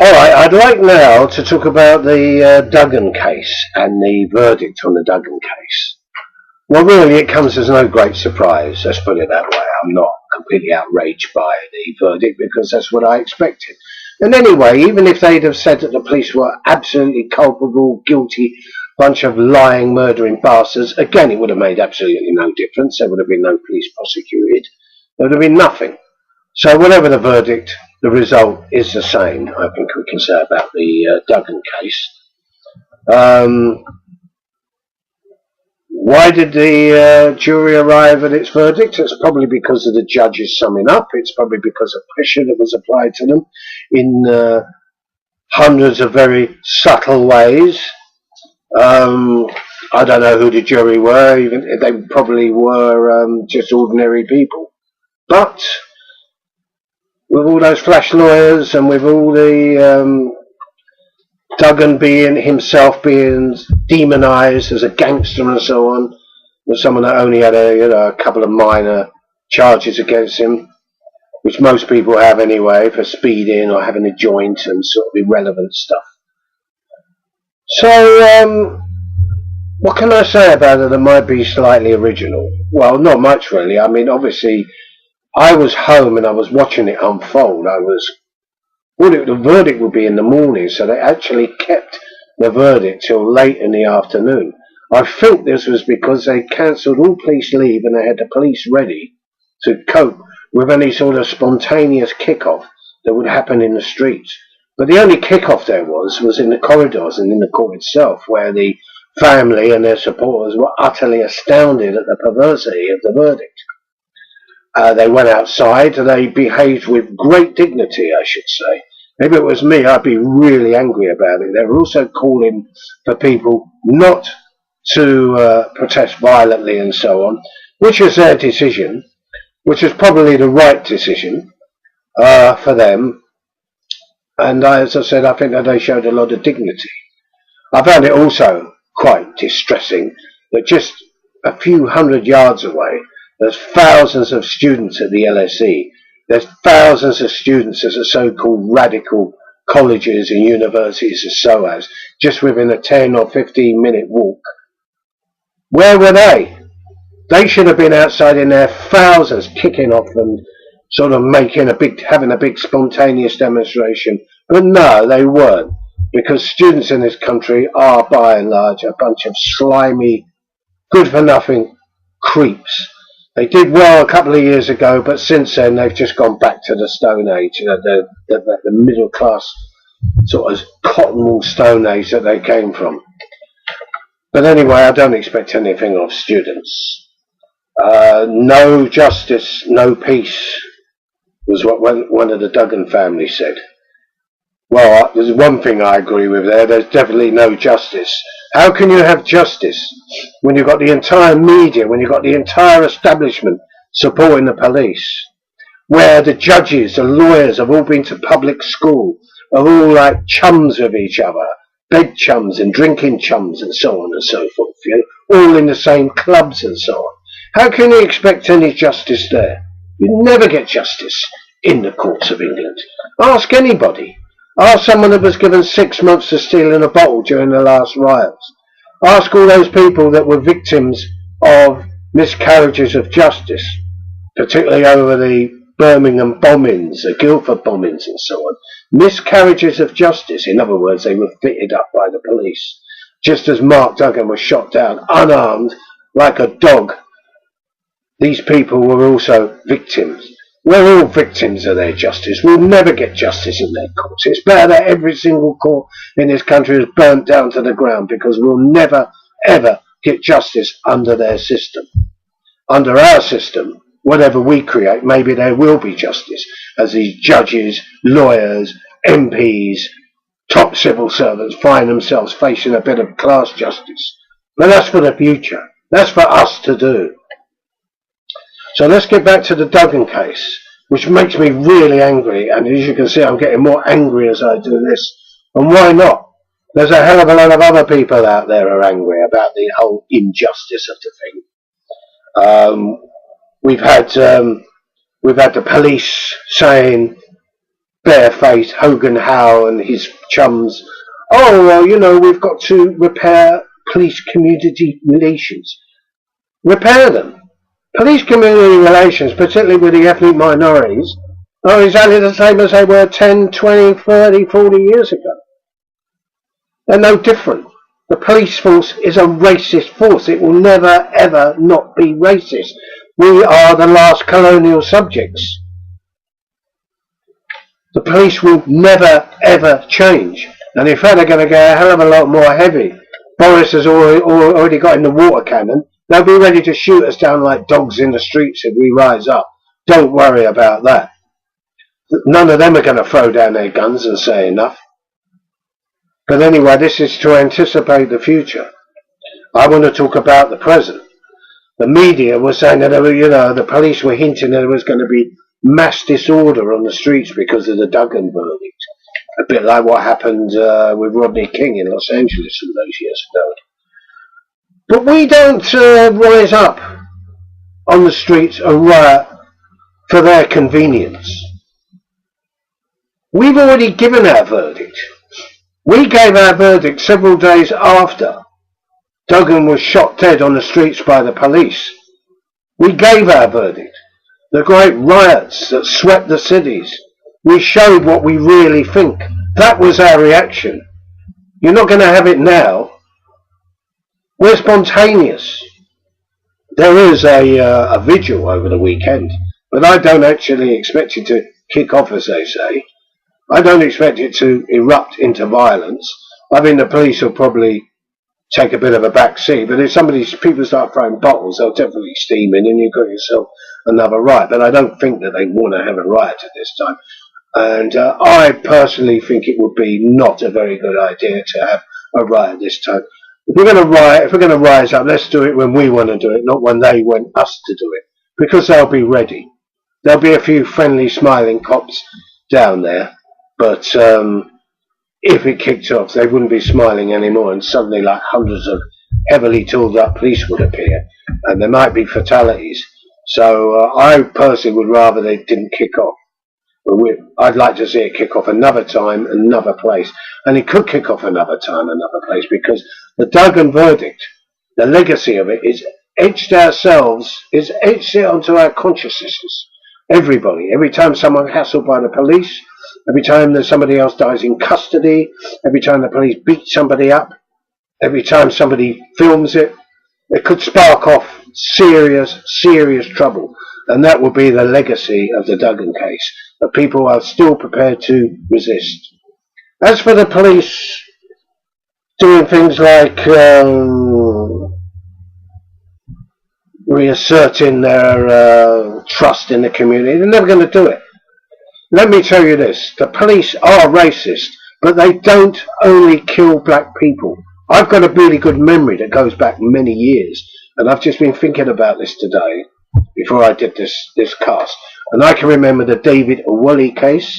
Alright, I'd like now to talk about the Duggan case and the verdict on the Duggan case. Well, really, it comes as no great surprise, let's put it that way. I'm not completely outraged by the verdict because that's what I expected. And anyway, even if they'd have said that the police were absolutely culpable, guilty, bunch of lying, murdering bastards, again, it would have made absolutely no difference. There would have been no police prosecuted. There would have been nothing. So whatever the verdict, the result is the same, I think we can say about the Duggan case. Why did the jury arrive at its verdict? It's probably because of the judge's summing up. It's probably because of pressure that was applied to them in hundreds of very subtle ways. I don't know who the jury were. Even they probably were just ordinary people. But with all those flash lawyers and with all the Duggan himself being demonised as a gangster and so on, was someone that only had a couple of minor charges against him, which most people have anyway, for speeding or having a joint and sort of irrelevant stuff. So, what can I say about it that might be slightly original? Well, not much really. I mean, obviously, I was home and I was watching it unfold. The verdict would be in the morning, so they actually kept the verdict till late in the afternoon. I think this was because they cancelled all police leave and they had the police ready to cope with any sort of spontaneous kick-off that would happen in the streets. But the only kick-off there was in the corridors and in the court itself, where the family and their supporters were utterly astounded at the perversity of the verdict. They went outside, they behaved with great dignity, I should say. If it was me, I'd be really angry about it. They were also calling for people not to protest violently and so on, which is their decision, which is probably the right decision for them. And as I said, I think that they showed a lot of dignity. I found it also quite distressing that just a few hundred yards away, there's thousands of students at the LSE. There's thousands of students at the so-called radical colleges and universities of SOAS, just within a 10 or 15 minute walk. Where were they? They should have been outside in their thousands, kicking off and sort of having a big spontaneous demonstration. But no, they weren't, because students in this country are by and large a bunch of slimy, good-for-nothing creeps. They did well a couple of years ago, but since then they've just gone back to the Stone Age, the middle class sort of cotton wool Stone Age that they came from. But anyway, I don't expect anything of students. No justice, no peace, was what one of the Duggan family said. Well, there's one thing I agree with there. There's definitely no justice. How can you have justice when you've got the entire media, when you've got the entire establishment supporting the police, where the judges, the lawyers have all been to public school, are all like chums with each other, bed chums and drinking chums and so on and so forth, all in the same clubs and so on. How can you expect any justice there? You never get justice in the courts of England. Ask anybody. Ask someone that was given 6 months for stealing a bottle during the last riots. Ask all those people that were victims of miscarriages of justice, particularly over the Birmingham bombings, the Guildford bombings and so on. Miscarriages of justice, in other words, they were fitted up by the police. Just as Mark Duggan was shot down unarmed like a dog, these people were also victims. We're all victims of their justice. We'll never get justice in their courts. It's better that every single court in this country is burnt down to the ground, because we'll never, ever get justice under their system. Under our system, whatever we create, maybe there will be justice, as these judges, lawyers, MPs, top civil servants find themselves facing a bit of class justice. But that's for the future. That's for us to do. So let's get back to the Duggan case, which makes me really angry, and as you can see, I'm getting more angry as I do this. And why not? There's a hell of a lot of other people out there who are angry about the whole injustice of the thing. We've had the police saying barefaced Hogan Howe and his chums. Oh, well, we've got to repair police community relations. Repair them. Police community relations, particularly with the ethnic minorities, are exactly the same as they were 10, 20, 30, 40 years ago. They're no different. The police force is a racist force. It will never, ever not be racist. We are the last colonial subjects. The police will never, ever change. And in fact, they're going to go a hell of a lot more heavy. Boris has already got in the water cannon. They'll be ready to shoot us down like dogs in the streets if we rise up. Don't worry about that. None of them are going to throw down their guns and say enough. But anyway, this is to anticipate the future. I want to talk about the present. The media was saying that, the police were hinting that there was going to be mass disorder on the streets because of the Duggan verdict. A bit like what happened with Rodney King in Los Angeles all those years ago. But we don't rise up on the streets and riot for their convenience. We've already given our verdict. We gave our verdict several days after Duggan was shot dead on the streets by the police. We gave our verdict. The great riots that swept the cities. We showed what we really think. That was our reaction. You're not going to have it now. We're spontaneous. There is a vigil over the weekend, but I don't actually expect it to kick off, as they say. I don't expect it to erupt into violence. I think the police will probably take a bit of a back seat, but if people start throwing bottles, they'll definitely steam in and you've got yourself another riot. But I don't think that they want to have a riot at this time. And I personally think it would be not a very good idea to have a riot this time. If we're going to riot, if we're going to rise up, let's do it when we want to do it, not when they want us to do it. Because they'll be ready. There'll be a few friendly, smiling cops down there. But if it kicked off, they wouldn't be smiling anymore, and suddenly like hundreds of heavily tooled up police would appear, and there might be fatalities. So I personally would rather they didn't kick off. I'd like to see it kick off another time, another place, and it could kick off another time, another place, because the Duggan verdict, the legacy of it, is etched it onto our consciousnesses. Everybody, every time someone's hassled by the police, every time that somebody else dies in custody, every time the police beat somebody up, every time somebody films it, it could spark off serious, serious trouble. And that would be the legacy of the Duggan case, that people are still prepared to resist. As for the police doing things like reasserting their trust in the community, they're never going to do it. Let me tell you this, the police are racist, but they don't only kill black people. I've got a really good memory that goes back many years, and I've just been thinking about this today before I did this cast. And I can remember the David Awoli case,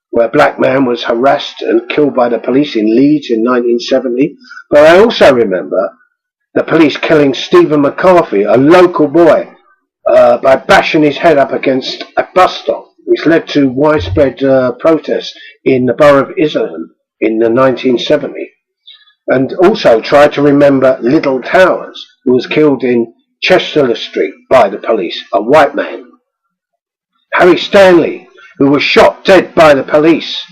where a black man was harassed and killed by the police in Leeds in 1970. But I also remember the police killing Stephen McCarthy, a local boy, by bashing his head up against a bus stop, which led to widespread protests in the borough of Islington in the 1970. And also try to remember Little Towers, who was killed in Chester Street by the police, a white man. Harry Stanley, who was shot dead by the police,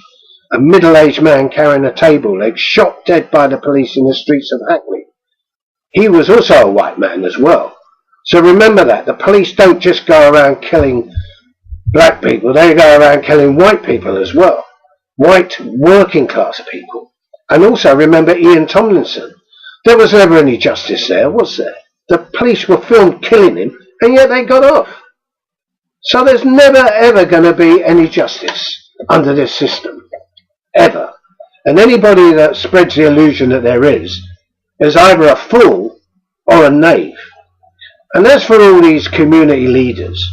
a middle-aged man carrying a table leg, shot dead by the police in the streets of Hackney. He was also a white man as well. So remember that. The police don't just go around killing black people, they go around killing white people as well. White working class people. And also remember Ian Tomlinson. There was never any justice there, was there? The police were filmed killing him, and yet they got off. So there's never ever going to be any justice under this system. Ever. And anybody that spreads the illusion that there is either a fool or a knave. And as for all these community leaders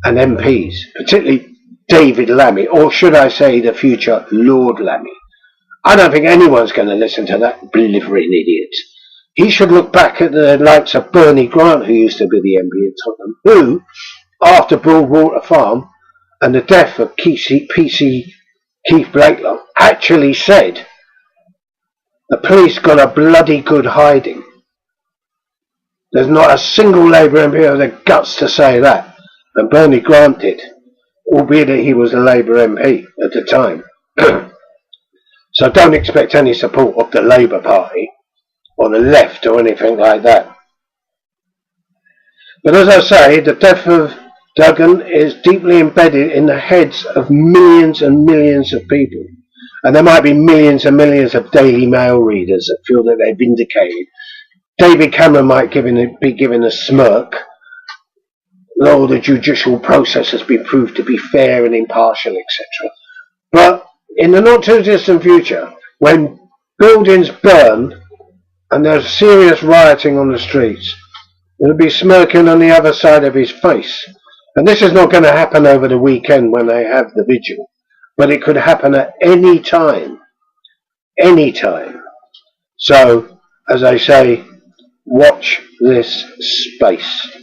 and MPs, particularly David Lammy, or should I say the future Lord Lammy, I don't think anyone's going to listen to that blithering idiot. He should look back at the likes of Bernie Grant, who used to be the MP of Tottenham, who, after Broadwater Farm and the death of Keith Keith Blakelock, actually said the police got a bloody good hiding. There's not a single Labour MP who has the guts to say that. And Bernie Grant did, albeit that he was a Labour MP at the time. So don't expect any support of the Labour Party or the left or anything like that. But as I say, the death of Duggan is deeply embedded in the heads of millions and millions of people. And there might be millions and millions of Daily Mail readers that feel that they're vindicated. David Cameron might be given a smirk, though the judicial process has been proved to be fair and impartial, etc. But in the not too distant future, when buildings burn and there's serious rioting on the streets, he'll be smirking on the other side of his face. And this is not going to happen over the weekend when they have the vigil, but it could happen at any time. Any time. So, as I say, watch this space.